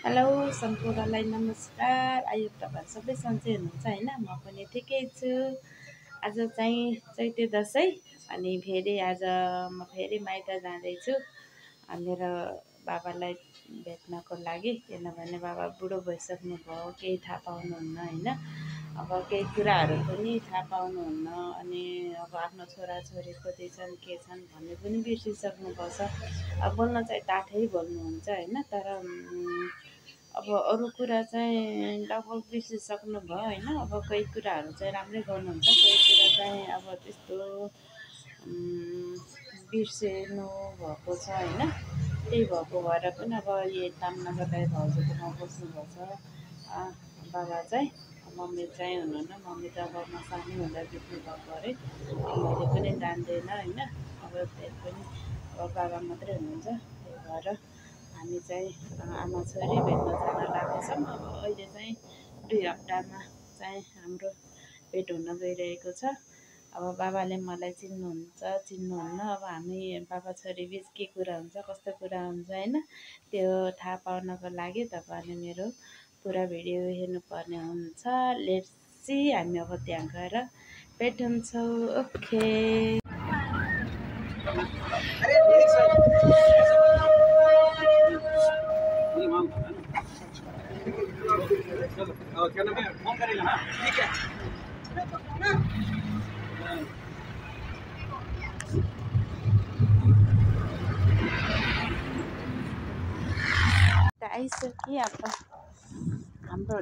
Hello सम्पूर्णलाई नमस्कार। आयो तपाईहरु सबै सन्चै हुनुहुन्छ हैन? म पनि ठिकै छु। आज चाहिँ चैते दसैँ अनि फेरि आज म फेरि माइत जाँदैछु मेरो बाबालाई भेट्नको लागि, किनभने बाबा बुढो भइसक्नु भयो, केही थाहा पाउनुहुन्न हैन। अब केही कुराहरू पनि थाहा पाउनुहुन्न अनि अब आफ्नो छोराछोरी कति छन् के छन् भन्ने पनि बिर्सिसक्नुभएको छ। अब बोल्न चाहिँ टाठै बोल्नुहुन्छ हैन, तर अब अरू कुरा चाहिँ लगभग बिर्सिसक्नु भयो हैन। अब कोही कुराहरू चाहिँ राम्रै गर्नुहुन्छ, कोही कुरा चाहिँ अब त्यस्तो बिर्सिनु भएको छ हैन। त्यही भएको भएर पनि अब यही तामनगर भाउजूकोमा बस्नुभएको छ बाबा चाहिँ। मम्मी चाहिँ हुनुहुन्न, मम्मी त अब म सानै हुँदा बित्नु भएको अरे। मैले पनि जान्दैन हैन। अब त्यही पनि अब बाबा मात्रै हुनुहुन्छ, त्यही भएर हामी चाहिँ आमा छोरी भेट्न जान लागेको छौँ। अब अहिले चाहिँ 2 हप्तामा चाहिँ हाम्रो भेट हुन गइरहेको छ। अब बाबाले मलाई चिन्नुहुन्छ चिन्नुहुन्न, अब हामी बाबा छोरी बिच के कुरा हुन्छ, कस्तो कुरा हुन्छ हैन, त्यो थाहा पाउनको लागि तपाईहरुले मेरो पुरा भिडियो हेर्नुपर्ने हुन्छ। लेट्स सी, हामी अब त्यहाँ गएर भेट हुन्छौँ। ओके। आइसक्यो। अब हाम्रो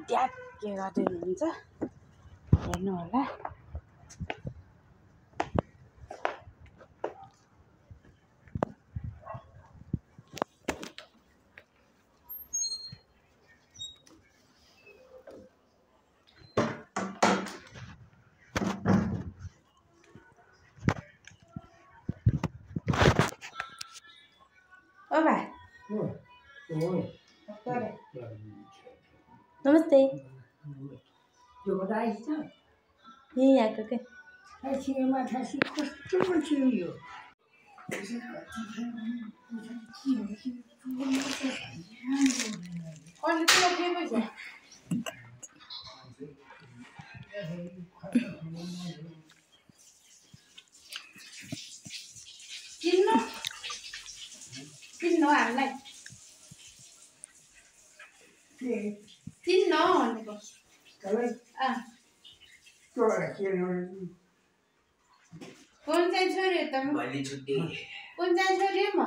ड्याड के गर्दै हुनुहुन्छ हेर्नु होला। ओ भाइ नमस्ते। यही आएको के चिन्नु हामीलाई चिन्नु भनेको कुन चाहिँ छोरी हो त? कुन चाहिँ छोरी हो? म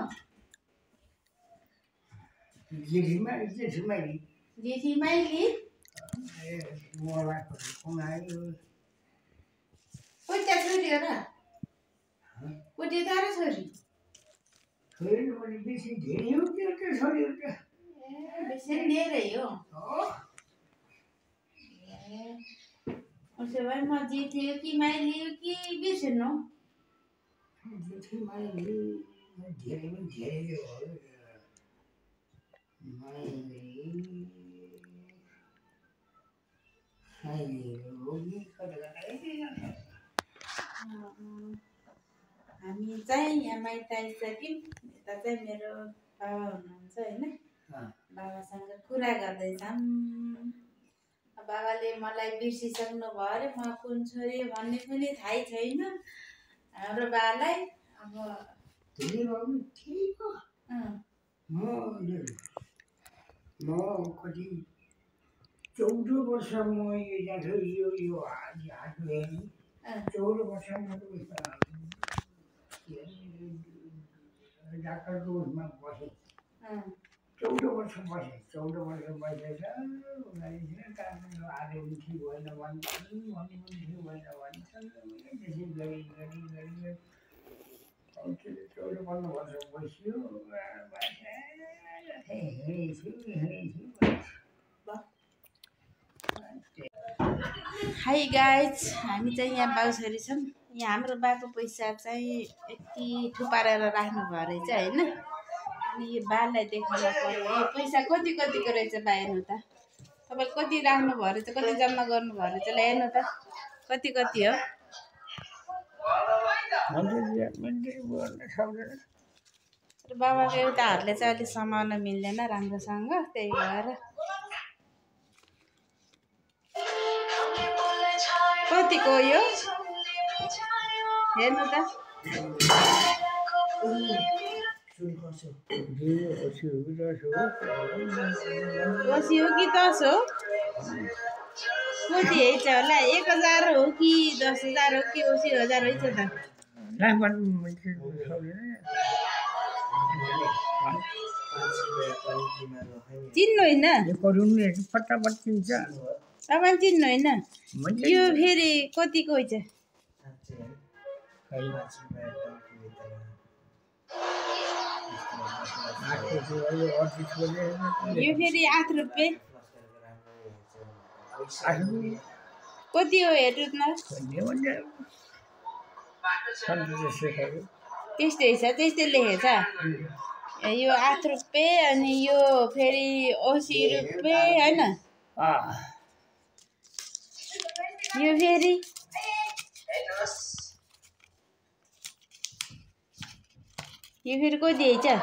जेठी माइली कुन चाहिँ छोरी हो र? कुटी तारा छोरी बेसी धेरै हो। उसो भए म जेठी हो कि माइली हो कि बिर्सिनु? जेठी माइली धेरै हो। हामी चाहिँ यहाँ माइत आइसक्यौँ। यता चाहिँ मेरो बाबा हुनुहुन्छ हैन, बाबासँग कुरा गर्दैछौँ। बाबाले मलाई बिर्सिसक्नु भयो अरे, म कुन छोरी भन्ने पनि थाहै छैन हाम्रो बाबालाई। अब म कति 14 वर्ष म यो हात गएँ। 14 वर्ष डाक्टरको उसमा बसेँ। 14 वर्ष बसेँ। 14 वर्ष बसेर आज पनि ठिक भएन भन्छन्, भनि पनि ठिक भएन भन्छन्। त्यसै गरी 14-15 वर्ष बस्यो। हाई गाइज, हामी चाहिँ यहाँ बाउ छोरी छौँ। यहाँ हाम्रो बाको पैसा चाहिँ यति थुपारेर राख्नु भयो रहेछ हैन। अनि यो बालाई देखाउन पर्यो। यो पैसा कति कतिको रहेछ बा, हेर्नु त। तपाईँ कति राख्नु भयो रहेछ, कति जम्मा गर्नु भयो रहेछ, ल हेर्नु त कति कति हो। बाबाको एउटा हातले चाहिँ अलिक समाउन मिल्दैन राम्रोसँग त्यही भएर कतिको यो हेर्नु त कसी हो कि 10 हो कति है होला 1000 हो कि 10,000 हो कि 80,000 है त चिन्नु होइन फटाफट चिन्छ तपाईँ चिन्नु होइन यो फेरि कतिको हुन्छ यो फेरि 8 रुपियाँ कति हो हेर्नु न त्यस्तै छ त्यस्तै लेखेछ यो 8 रुपियाँ अनि यो फेरि 80 रुपियाँ हैन यो फेरि कति है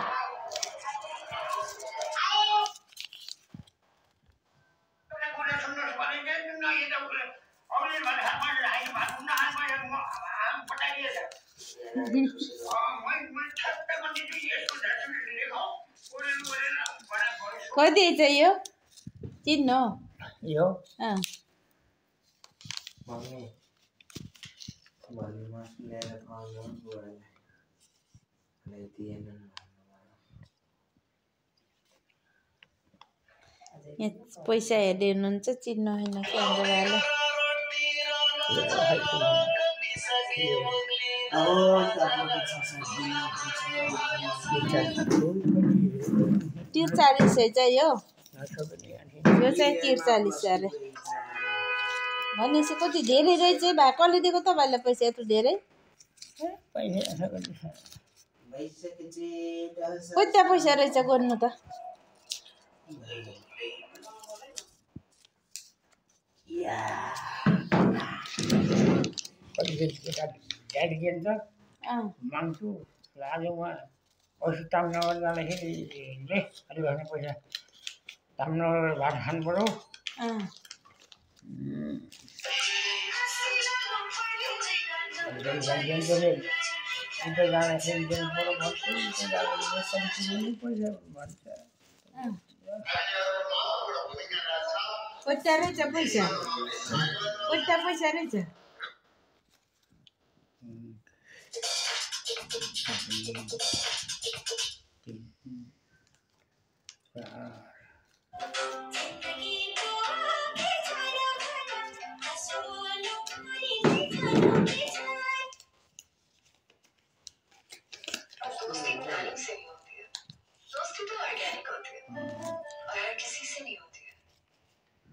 कति छ यो चिन्नु यो पैसा हेर्दै हुनुहुन्छ चिन्नु होइन कि हाम्रो भाइले $43 है चाहिँ यो चाहिँ 43 अरे भनेपछि कति धेरै रहेछ भा कसले दिएको तपाईँलाई पैसा यत्रो धेरै कति पैसा रहेछ गर्नु त माग्छु लाजमा पैसा तामनगर जाँदाखेरि अलिक भएन पैसा तामनगर भात खानु पर्यो कति रहेछ पैसा रहेछ दोस्ती तो ऑर्गेनिक होती है और हर किसी से नहीं होती है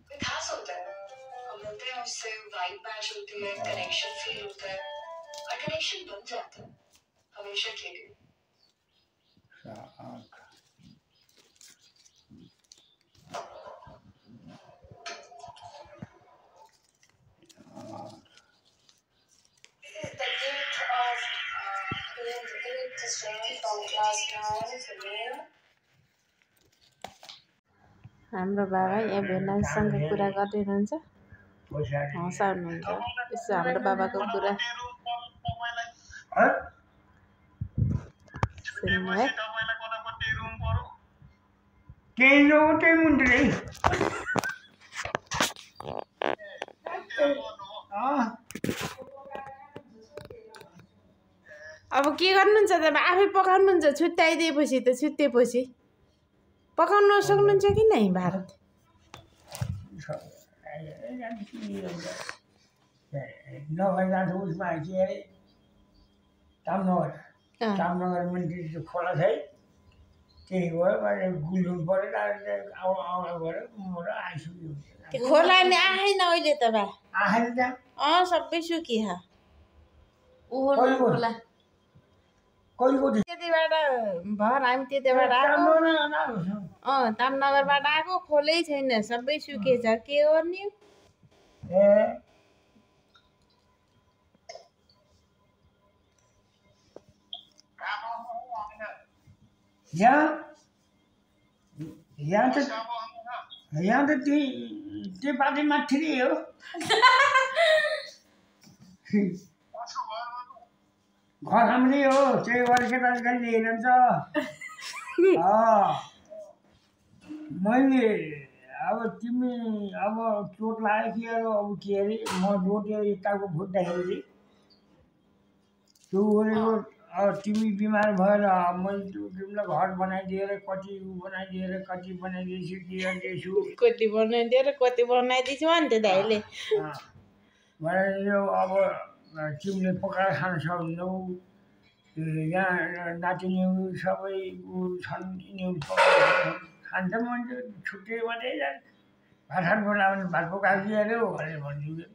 कोई खास होता है हम मिलते हैं उससे वाइब मैच होती है कनेक्शन फील होता है और कनेक्शन बन जाता है हमेशा के लिए हाम्रो बाबा यहाँ भेनासँग कुरा गर्दै हुनुहुन्छ हँसाउनुहुन्छ यसो हाम्रो बाबाको कुरा सुन्नु है अब के गर्नुहुन्छ त आफै पकाउनुहुन्छ छुट्याइदिएपछि त छुट्टिएपछि पकाउन सक्नुहुन्छ कि नै भारत तामनगर मन्दिर खोला छ त्यही भयो गुल्नु पऱ्यो आइसक्यो खोला नि आएन अहिले त बा आएन त सबै सुकिहा खोला त्यतिबाट भर हामी त्यतिबाट आएको तामनगरबाट आएको खोलै छैन सबै सुकेछ के हो नि यहाँ त त्यो बाटो माथि नै हो घर हाम्रै हो त्यही भएर केटाकेटाले हेरन्छ मैले अब तिमी अब चोट लाग्यो कि अब के अरे म डोटेर यताको फुट्दाखेरि त्यो गरेको तिमी बिमार भएर मैले तिमीलाई घर बनाइदिएर कति बनाइदिएछु के गरिदिएछु कति बनाइदिएछु नि त दाइले बनाइदियो अब तिमीले पकाएर खान सक्दैनौ यहाँ नातिनीहरू सबै छन् यिनीहरू पकाएर खान्छ मान्छे छुट्टै मात्रै भात बनायो भने भात पकाएको अरे हो भनेर भनिदियो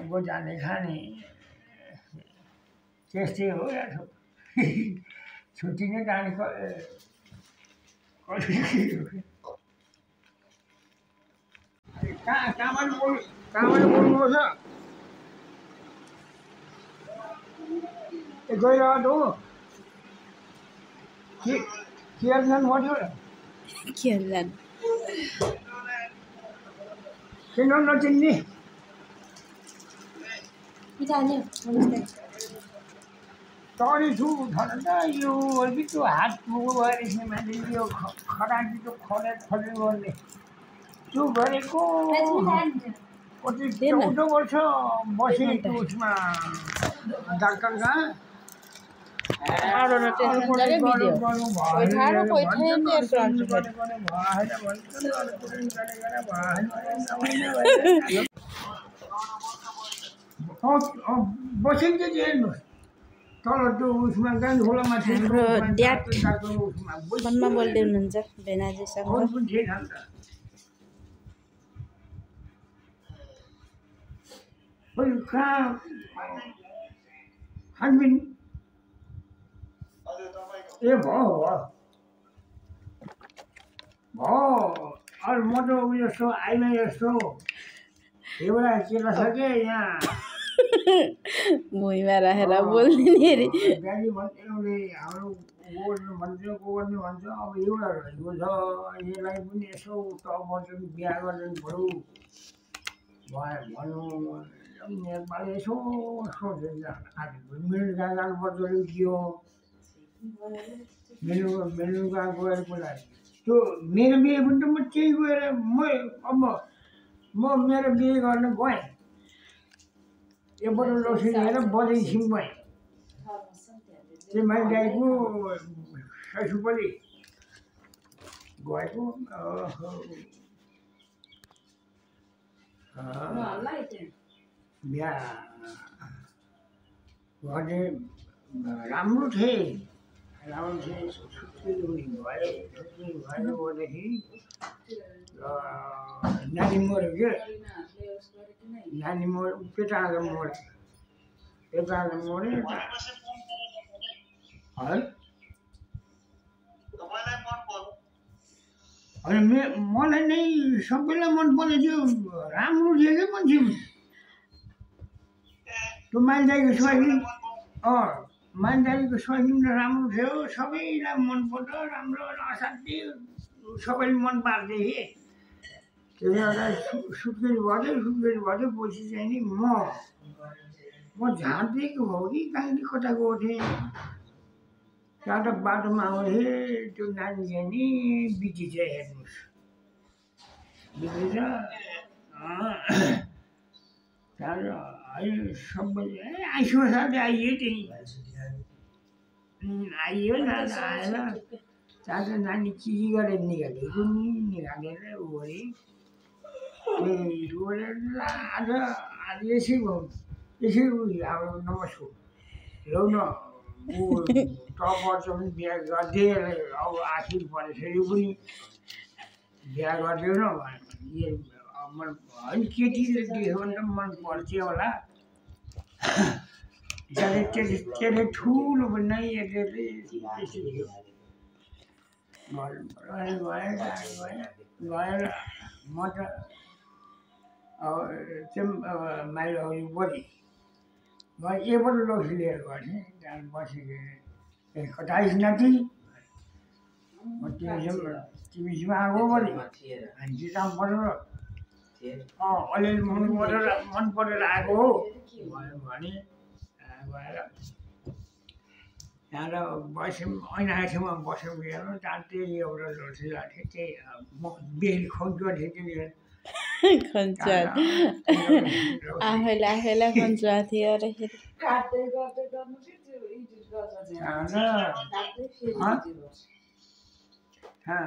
गो जाने खाने त्यस्तै हो यार छुट्टी नै जाने कहाँबाट बोल्नुहोस् गइरहनु हो के जानु पर्यो किन नचिन्ने तरी छु भन त यो त्यो हात पुगो भएर मान्छे यो खराटी त्यो खडे गर्ने त्यो गरेको कति 14 वर्ष बसेँ त्यो उसमा डाक्टर कहाँ बसिन्छ हेर्नुहोस् तल त्यो उसमा गान्धी खोलामा फोनमा बोल्दै हुनुहुन्छ भेनाजीसँग कहाँ खानपिन ए भयो अरू म त उयो जस्तो आइमा जस्तो एउटा केटा छ के यहाँ भुइँमा राखेर बोल्ने नि अरे गाडी भन्छ उसले हाम्रो गोर्नु भन्छ अब एउटा रहेको छ यसलाई पनि यसो टपबाट बिहा गरिदिनु पऱ्यो भनौँ नेपाली यसो सोचेर मिल्नु कहाँ जानुपर्छ के हो मिल्नु कहाँ गएर कुरा त्यो मेरो बिहे पनि त म त्यही गएर म मेरो बिहे गर्न गएँ एकपल्ट लक्ष्मी लिएर बजाइ छिम गएँ त्यो मैले गाईको ससुपल्ली गएको बिहा गर्ने राम्रो थिएँ छुट्टी भएदेखि नानी मऱ्यो क्या नानी मऱ्यो पेटाएर मऱ्यो है होइन मलाई नै सबैलाई मन पर्ने थियो राम्रो थियो क्या मान्छे त्यो मान्छेको स्वास्नी मान्छेको स्वास्नी राम्रो थियो सबैलाई मन पर्छ राम्रो असाध्यै सबैले मन पार्थे कि त्यसले गर्दा सुत्केरी भयो पछि चाहिँ नि म झाँटेको हो कि कहीँ कता गएको थिएँ त्यहाँ त बाटोमा आउँथेँ त्यो नानी चाहिँ नि बिटी छ हेर्नुहोस् बिटी छ त्यहाँबाट सबै आइसक्यो साथै आइयो त्यहीँ आइयो आएर त्यहाँ त नानी के गरेर निकालेको नि निकालेर ऊ गरे आज यसै अब नमस्को लौ न ऊ टपबाट पनि बिहा गरिदिए अब आखिर परेको पनि बिहा गरिदियो न होइन केटीले देख्यो भने त मन पर्थ्यो होला त्यसले ठुलो पनि नै गएर म त अब माइल अगाडि बढेँ एकपल्ट लक्ष्मी लिएर गएको थिएँ त्यहाँ बसेको कता आइस नाति म टिभीमा आएको भने हान्ची काम परेर अलिअलि मन परेर आएको हो भने भएर यहाँ बस्यौँ ऐनाको छेउमा बस्यौँ हेर्नु त्यहाँ त्यही एउटा झोल्सिला थियो त्यही बेल खोज्यो थियो त्यतिखेर खन्चुवा आफैलाई खन्चुवा थियो अरे हाँ